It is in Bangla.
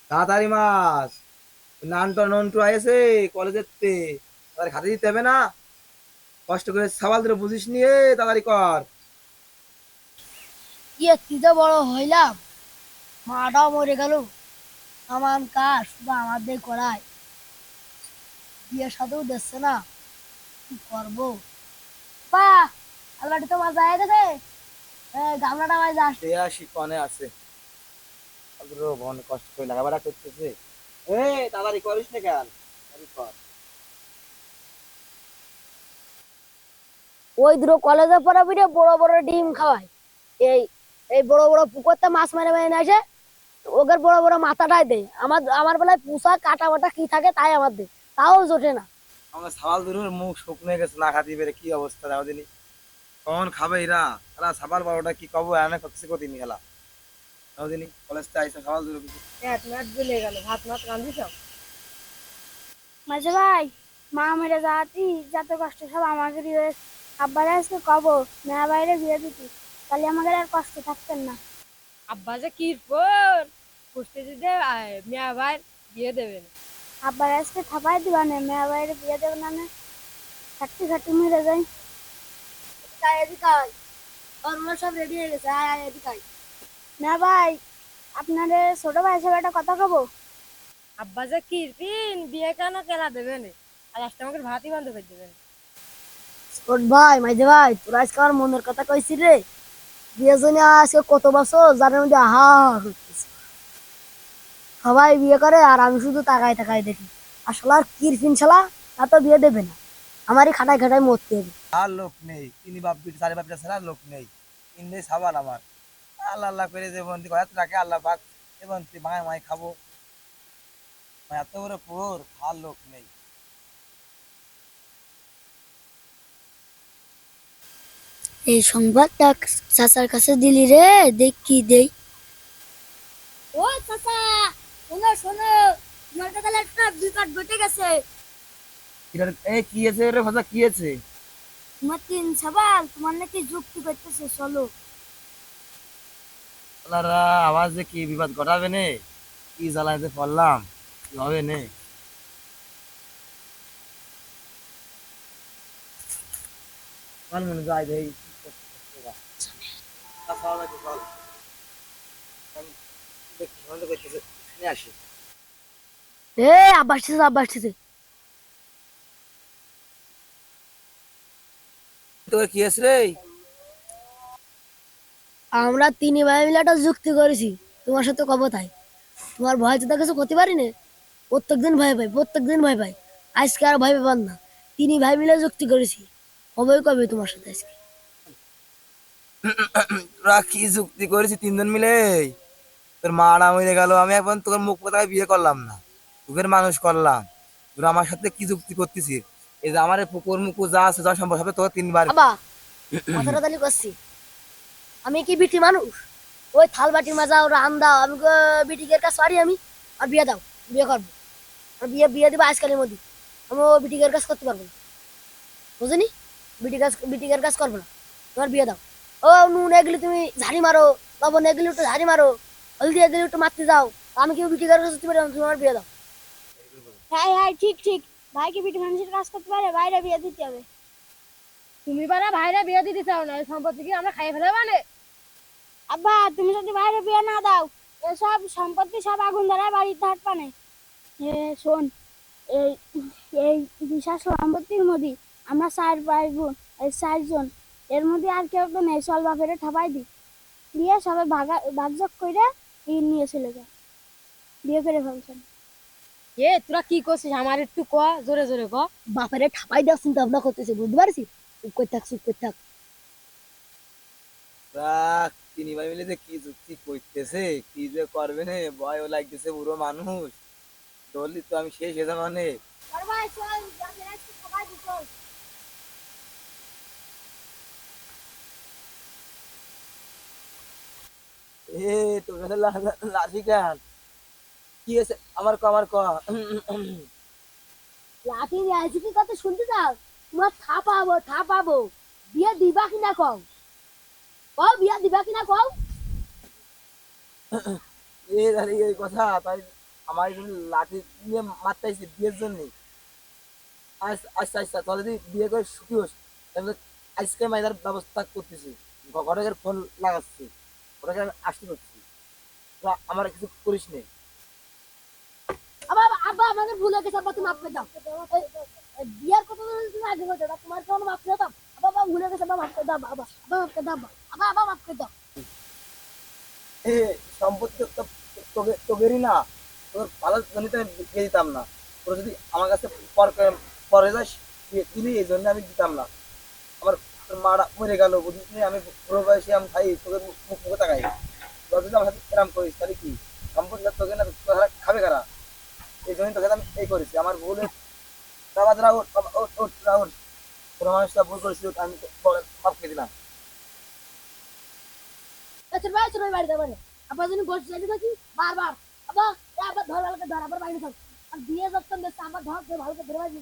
তাড়াতাড়ি মাস নানটো নন্টু আইছে কলেজের তাদের খাতে দিতে হবে না। কষ্ট করে সাবাল ধরে বুঝিস নিয়ে তাড়াতাড়ি কর। কি যে বড় হইলাম, মাটাও মরে গেল। আমার কাজ শুধু আমাদের করায়, বিয়ের সাথেও দিচ্ছে না। কি করবো? বা আলবাটি তো মাছ যায় গেছে। গামলাটা মাছ যাস। দেয়া শিকনে আছে ওদের বন কষ্ট করে লাগাবাড়া করতেছে। এ তাড়াতাড়ি করিস না কেন, তাড়াতাড়ি কর। ওই দুটো কলেজে পড়া বিটে বড় বড় ডিম খাওয়ায়। এই এই বড় বড় পুকুরতে মাছ মেরে মেরে নিয়ে আসে, ওদের বড় বড় মাথাটাই দেয়। আমার আমার বেলায় পুষা কাটা বাটা কি থাকে তাই আমার দেয়, তাও জোটে না। আমার সাবাল ধরে মুখ শুকনো হয়ে গেছে না খাতি বেড়ে কি অবস্থা দাও দিনি। কখন খাবে এরা? এরা সাবাল বারোটা কি কব এনে কিছু করতে নি খেলা দাও দিনি কলেজ থেকে আইসা সাবাল ধরে কিছু। এক মাস গেলে গেল, ভাত মাছ রাঁধিস? মাঝে ভাই, মা মেরে যাওয়াতি যত কষ্ট সব আমাকে দিয়ে। আব্বারে আজকে কব মেয়া বাইরে বিয়ে দিতি, তাহলে আমাদের আর কষ্ট থাকতেন না। আব্বা যে কি পর পুষতে দিতে মিয়া ভাই বিয়ে দেবেন। আব্বারে আজকে থাপাই দিবা না, মেয়া বাইরে বিয়ে দেবে না। খাটতে খাটতে মেরে যাই। সব রেডি হয়ে গেছে, আয় আয় এদিকে আয়। মেয়া ভাই, আপনাদের ছোট ভাই হিসেবে একটা কথা কব। আব্বা যে কিরপিন বিয়ে কেন কেনা দেবেন, আর আজকে আমাকে ভাতই বন্ধ করে দেবেন। ছোট ভাই মাইজে ভাই, তোরা আজকে আমার মনের কথা কইছি রে। বিয়ে জন্য আজকে কত বছর যার মধ্যে আহা করতেছে। সবাই বিয়ে করে আর আমি শুধু তাকাই তাকাই দেখি। আসলে আর কিরফিন শালা, তা তো বিয়ে দেবে না। আমারই খাটাই খাটাই মরতে হবে। আর লোক নেই, তিনি বাপ বিটি চারি বাপটা ছাড়া লোক নেই। তিনটে সাবাল আমার। আল্লাহ আল্লাহ করে যে বন্দি কয়াত রাখে আল্লাহ পাক এবং মায় মায় খাবো। এত বড় পুর খাওয়ার লোক নেই। এই সংবাদটা চাচার কাছে দিলি রে, দেখ কি দেই। ও চাচা, শোনো শোনো, তোমার কাছে একটা বিপদ ঘটে গেছে। এই কি আছে রে ভাষা কি আছে? তোমার তিন সবাল তোমার নাকি যুক্তি করতেছে, চলো। আল্লাহরা আওয়াজ যে কি বিপদ ঘটাবে নে, কি জ্বালাইতে পড়লাম, কি হবে নে। চল মনে যাই দেই কি করতে গা। সাবাল আছে চল। আমি দেখি বন্ধ করতেছে নিয়ে আসি। এ আব্বাস ঠিক আব্বাস ঠিক। তোর কি আছে রে? আমরা তিন ভাই মিলে একটা যুক্তি করেছি, তোমার সাথে কব তাই। তোমার ভয় তো কিছু করতে পারি না। প্রত্যেকদিন ভয় পাই, প্রত্যেকদিন ভয় পাই। আজকে আর ভয় পাবার না। তিনি ভাই মিলে যুক্তি করেছি, কবে কবে তোমার সাথে আজকে। তোরা কি যুক্তি করেছি তিনজন মিলে? তোর মারা মরে গেল, আমি এখন তোর মুখ কথায় বিয়ে করলাম না, তোদের মানুষ করলাম। তোরা আমার সাথে কি যুক্তি করতেছিস? এই যে আমার এই পুকুর মুকুর যা আছে যা সম্ভব হবে তোর তিনবার। বাবা, কথাটা তালি করছি। আমি কি বিটি মানুষ? ওই থাল বাটির মাজা ওরা আম দাও, আমি বিটিকের কাজ পারি আমি। আর বিয়ে দাও, বিয়ে করবো। আর বিয়ে বিয়ে দিবো আজকালের মধ্যে। আমি ও বিটিকের কাজ করতে পারবো না, বুঝলি? বিটিকের কাজ করবো না। তোমার বিয়ে দাও। ও নুন এগুলি তুমি ঝাড়ি মারো, লবণ এগুলি একটু ঝাড়ি মারো, হলদি এগুলি একটু মারতে যাও। আমি কি বিটিকের কাজ করতে পারি না? তোমার বিয়ে দাও। হ্যাঁ হ্যাঁ, ঠিক ঠিক। ভাইকে বিটি মানুষের কাজ করতে পারে, বাইরে বিয়ে দিতে হবে। তুমি বারা ভাইরা বিয়ে দিতে চাও না, এই সম্পত্তি কি আমরা খাই ফেলে মানে? আব্বা, তুমি যদি বাইরে বিয়ে না দাও, এসব সম্পত্তি সব আগুন ধরায় বাড়ির ধার পানে। শোন, এই এই বিশাল সম্পত্তির মধ্যে আমরা চার ভাই বোন, এই চারজন, এর মধ্যে আর কেউ তো নেই। চল বাপেরে ঠাপাই দি, দিয়ে সবাই ভাগযোগ করে নিয়ে চলে যায়, বিয়ে করে ফেলছেন। এ তোরা কি করছিস আমার একটু ক, জোরে জোরে ক। বাপারে ঠাপাই দেওয়ার চিন্তা ভাবনা করতেছে, বুঝতে পারছি। চুপ করে থাক, চুপ করে থাক। তিনি ভাই মিলে যে কি যুক্তি করতেছে, কি যে করবে না, ভয়ও লাগতেছে বুড়ো মানুষ। ধরলি তো আমি শেষ হয়ে যাবো মানে। এ তোর কাছে লাঠি কেন? কি আছে আমার ক আমার ক। লাঠি নিয়ে আইছি কি কথা শুনতে চাও? তোমার থাপাবো থাপাবো। বিয়ে দিবা কিনা কও? কও বিয়ে দিবা কিনা কও? এ দাঁড়িয়ে এই কথা তাই আমার এখানে লাঠি নিয়ে মারতেছি বিয়ের জন্য। আচ্ছা আচ্ছা, তাহলে যদি বিয়ে করে সুখী হোস তাহলে আজকে মাইদার ব্যবস্থা করতেছি, ঘটকের ফোন লাগাচ্ছি, ঘটকের আমি আসতে করছি, তোরা আমার কিছু করিস নে। আব্বা আব্বা আমাদের ভুল হয়ে গেছে, আব্বা তুমি মাফ করে দাও। বিয়ার কথা তো তুমি আগে বলতে, তোমার কোনো মাফ করে দাও। আব্বা আব্বা ভুল হয়ে গেছে, আব্বা মাফ করে দাও। আব্বা আব্বা আব্বা মাফ করে দাও। আব্বা আব্বা মাফ করে দাও। এ সম্পত্তি তো তোদেরই না, তোর ভালো জন্য তো আমি বিয়ে দিতাম না। তোর যদি আমার কাছে পরে যাস দিলি, এই জন্য আমি দিতাম না। আমার তোর মারা মরে গেল বুঝিস নি, আমি বুড়ো বয়সে আমি খাই তোকে মুখ মুখে তাকাই। তোর যদি আমার সাথে এরম করিস তাহলে কি সম্পত্তি তোকে না তোরা খাবে কারা? এই জন্য তোকে আমি এই করেছি, আমার ভুল। রাবাদরা ওঠ ওঠ ওঠ ওঠ, তোর মানুষটা ভুল করেছিল, আমি মাফ করে দিলাম। আচ্ছা ভাই চলো বাড়িতে বাড়ি। আব্বা যদি বসে যাই থাকি বারবার, আব্বা আব্বা ধর ভালো করে ধর, আবার বাইরে থাক। আর বিয়ে যখন দেখছে আমার ধর ভালো করে ধরে বাড়ি